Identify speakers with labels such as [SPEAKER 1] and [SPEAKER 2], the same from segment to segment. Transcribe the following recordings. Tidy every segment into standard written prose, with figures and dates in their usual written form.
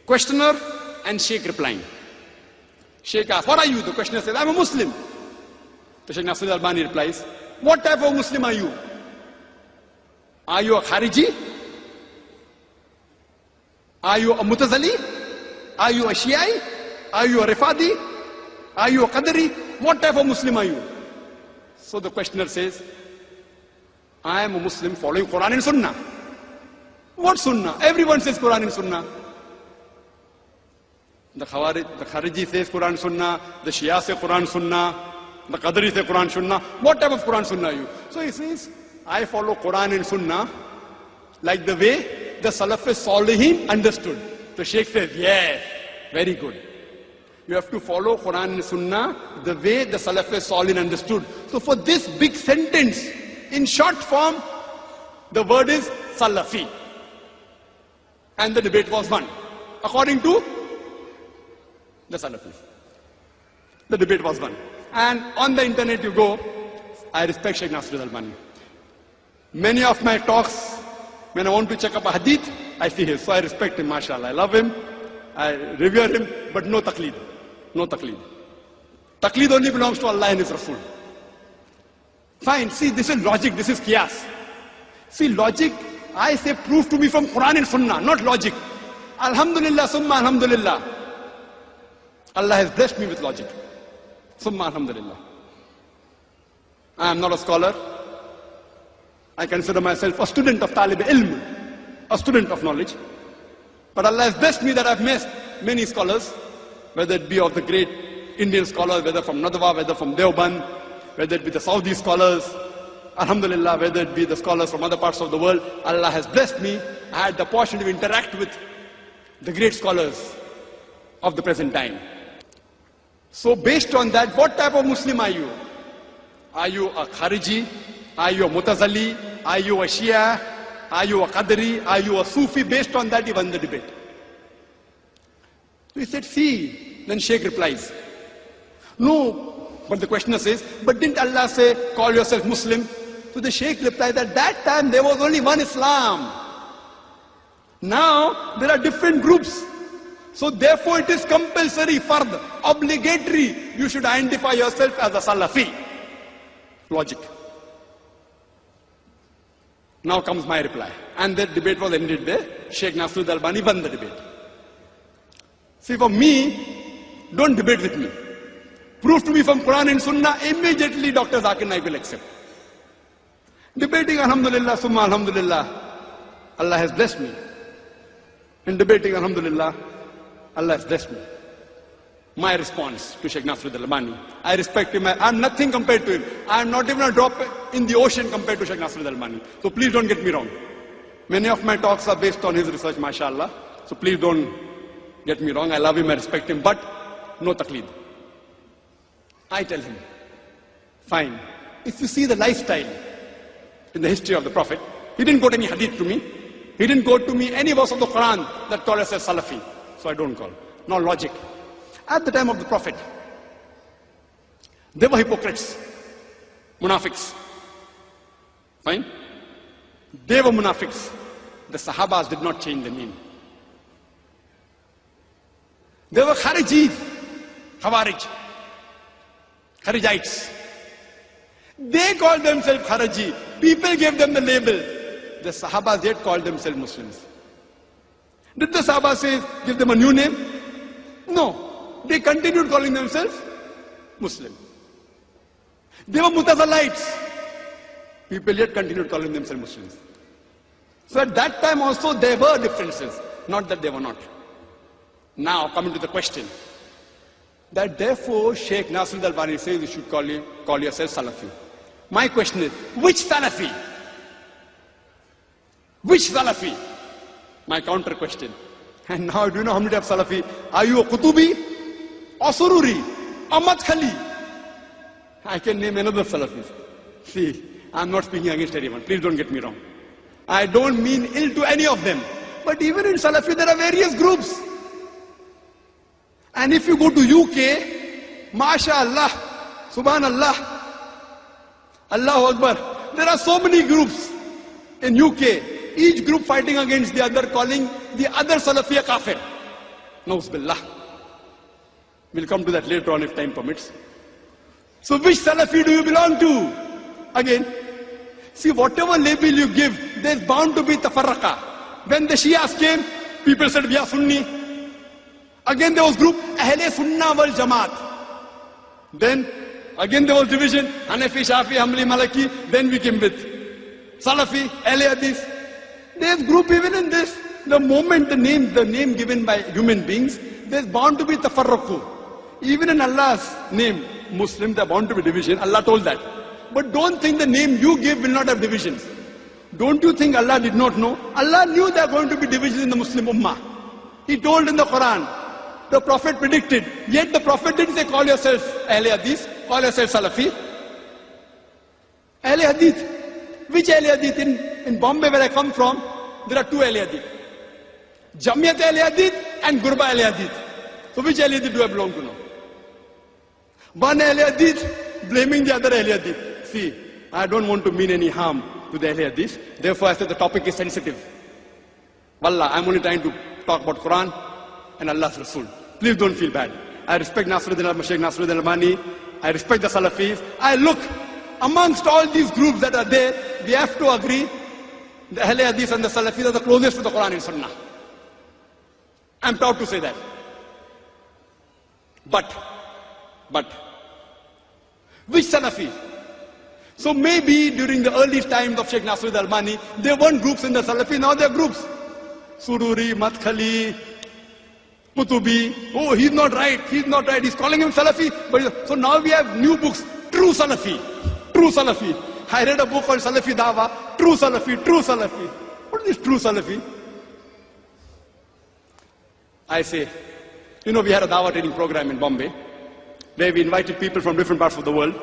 [SPEAKER 1] Questioner and Sheikh replying. Sheikh asks, what are you? The questioner says, I'm a Muslim. The Sheikh Nasruddin Albani replies, what type of Muslim are you? Are you a Khariji? Are you a Mutazali? Are you a Shi'i? Are you a Rifadi? Are you a Qadri? What type of Muslim are you? So the questioner says, I am a Muslim following Quran and Sunnah. What Sunnah? Everyone says Quran and Sunnah. The Khariji says Quran Sunnah, the Shia says Quran Sunnah, the Qadri says Quran Sunnah. What type of Quran Sunnah are you? So he says, I follow Quran and Sunnah like the way the Salaf Salihin understood. The Sheikh says, yes, very good. You have to follow Quran and Sunnah the way the Salaf Salihin understood. So for this big sentence, in short form, the word is Salafi. And the debate was won. According to the Salafis. The debate was won. And on the internet you go, I respect Sheikh Nasruddin Albani. Many of my talks, when I want to check up a hadith, I see his. So I respect him, mashallah. I love him, I revere him, but no taqleed. No taqleed. Taqleed only belongs to Allah and His Rasul. Fine, see, this is logic, this is qiyas. See, logic, I say prove to me from Quran and Sunnah, not logic. Alhamdulillah, summa alhamdulillah. Allah has blessed me with logic. Summa alhamdulillah. I am not a scholar. I consider myself a student of talib ilm, a student of knowledge. But Allah has blessed me that I've met many scholars, whether it be of the great Indian scholars, whether from Nadwa, whether from Deoband, whether it be the Saudi scholars, alhamdulillah, whether it be the scholars from other parts of the world. Allah has blessed me. I had the opportunity to interact with the great scholars of the present time. So based on that, what type of Muslim are you? Are you a Khariji? Are you a Mutazali? Are you a Shia? Are you a Qadri? Are you a Sufi? Based on that, he won the debate. So he said, see. Then Sheikh replies, no, but the questioner says, but didn't Allah say, call yourself Muslim? So the Sheikh replied, at that time there was only one Islam. Now there are different groups. So therefore it is compulsory, fard, obligatory. You should identify yourself as a Salafi. Logic. Now comes my reply. And that debate was ended there. Sheikh Nasruddin Albani won the debate. See, for me, don't debate with me. Prove to me from Quran and Sunnah, immediately Dr. Zakir Naik will accept. Debating, alhamdulillah, summa alhamdulillah, Allah has blessed me. In debating, alhamdulillah, Allah has blessed me. My response to Sheikh Nasruddin Albani, I respect him, I am nothing compared to him. I am not even a drop in the ocean compared to Sheikh Nasruddin Albani. So please don't get me wrong. Many of my talks are based on his research, mashallah. So please don't get me wrong. I love him, I respect him, but no taqleed. I tell him, fine. If you see the lifestyle in the history of the Prophet, he didn't quote any hadith to me. He didn't quote to me any verse of the Quran that called us as Salafi. So I don't call. No logic. At the time of the Prophet, they were hypocrites, munafiqs. Fine? They were munafiqs. The Sahabas did not change the name. They were Kharijis, Khawarij, Kharijites. They called themselves Khariji. People gave them the label. The Sahabas yet called themselves Muslims. Did the Sahabas say, give them a new name? No. They continued calling themselves Muslim. They were Mutazalites. People yet continued calling themselves Muslims. So at that time also there were differences. Not that they were not. Now coming to the question. That therefore Sheikh Nasruddin Albani says you should call yourself Salafi. My question is, which Salafi? Which Salafi? My counter question. And now do you know how many types of Salafi? Are you a Qutubi or Sururi or Madkhali? I can name another Salafis. See, I'm not speaking against anyone. Please don't get me wrong. I don't mean ill to any of them. But even in Salafi there are various groups. And if you go to UK, MashaAllah, Subhanallah, Allahu Akbar, there are so many groups in UK, each group fighting against the other, calling the other Salafi a kafir. Nauz billah. We'll come to that later on if time permits. So which Salafi do you belong to? Again, see, whatever label you give, there's bound to be tafarraqa. When the Shias came, people said, we are Sunni. Again there was group, Ahle Sunnah wal Jamaat. Then, again there was division, Hanafi, Shafi, Hanbali, Maliki. Then we came with Salafi, Ahle Hadith. There's group even in this. The moment the name given by human beings, there's bound to be tafarruqu. Even in Allah's name, Muslim, there's bound to be division. Allah told that. But don't think the name you give will not have divisions. Don't you think Allah did not know? Allah knew there are going to be divisions in the Muslim Ummah. He told in the Quran. The Prophet predicted. Yet the Prophet didn't say, call yourself Ahle Hadith, call yourself Salafi. Ahle Hadith. Which Ahle Hadith? In Bombay where I come from, there are two Ahle Hadith. Jamiyat Ahle Hadith and Gurba Ahle Hadith. So which Ahle Hadith do I belong to now? One Ahle Hadith blaming the other Ahle Hadith. See, I don't want to mean any harm to the Ahle Hadith. Therefore I said the topic is sensitive. Wallah, I'm only trying to talk about Quran and Allah's Rasul. Please don't feel bad. I respect Nasruddin al-Shaykh Nasruddin al-Albani. I respect the Salafis. I look, amongst all these groups that are there, we have to agree, the Ahle Hadith and the Salafis are the closest to the Quran and Sunnah. I'm proud to say that. But, which Salafi? So maybe during the early times of Shaykh Nasruddin al-Albani, there weren't groups in the Salafi, now there are groups. Sururi, Madkhali, Qutubi. Oh, he's not right, he's calling him Salafi. But so now we have new books, True Salafi. I read a book called Salafi Dawa, True Salafi. What is this True Salafi? I say, we had a Dawa training program in Bombay, where we invited people from different parts of the world.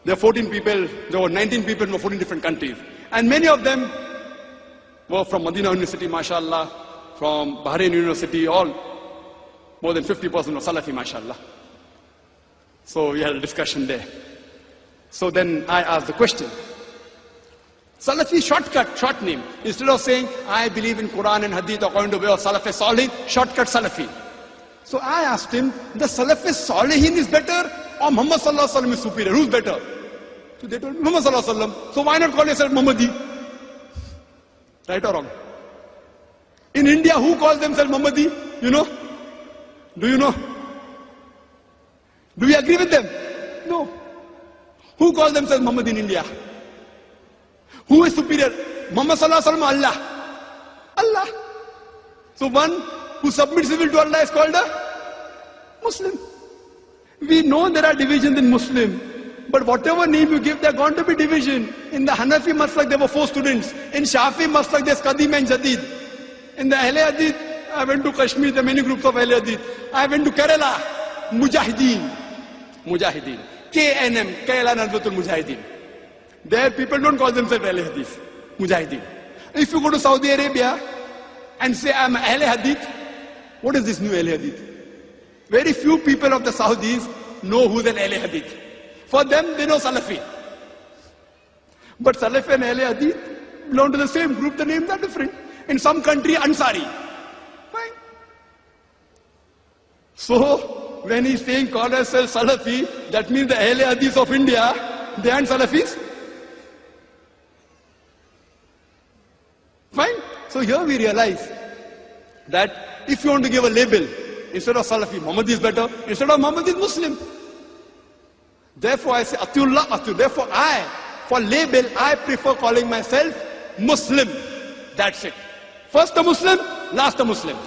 [SPEAKER 1] There were 19 people from 14 different countries. And many of them were from Madinah University, mashallah, from Bahrain University, all more than 50% of Salafi, mashallah. So we had a discussion there. So then I asked the question. Salafi short name. Instead of saying, I believe in Quran and Hadith according to the way of Salafi Salihin, shortcut Salafi. So I asked him, the Salafi Salihin is better or Muhammad Sallallahu Alaihi Wasallam is superior? Who's better? So they told me, Muhammad Sallallahu Alaihi Wasallam. So why not call yourself Muhammadi? Right or wrong? In India, who calls themselves Muhammadi? You know? Do you know? Do we agree with them? No. Who calls themselves Muhammad in India? Who is superior? Muhammad Sallallahu Alaihi Wasallam, Allah. So one who submits his will to Allah is called a Muslim. We know there are divisions in Muslim, but whatever name you give, there are going to be division. In the Hanafi Maslak, there were 4 students. In Shafi Maslak, there's Qadim and Jadid. In the Ahle Hadith, I went to Kashmir, there are many groups of Ahle Hadith. I went to Kerala, Mujahideen. KNM, Kerala Nadwatul Mujahideen. There people don't call themselves Ahle Hadith, Mujahideen. If you go to Saudi Arabia and say I'm Ahle Hadith, what is this new Ahle Hadith? Very few people of the Saudis know who's an Ahle Hadith. For them, they know Salafi. But Salafi and Ahle Hadith belong to the same group, the names are different. In some country, Ansari. Fine. So, when he's saying call yourself Salafi, that means the Ahle Hadith of India, they aren't Salafis? Fine. So here we realize that if you want to give a label, instead of Salafi, Muhammad is better. Instead of Muhammad is Muslim. Therefore I say, Atiullah, Atiullah. Therefore for label, I prefer calling myself Muslim. That's it. First a Muslim, last a Muslim.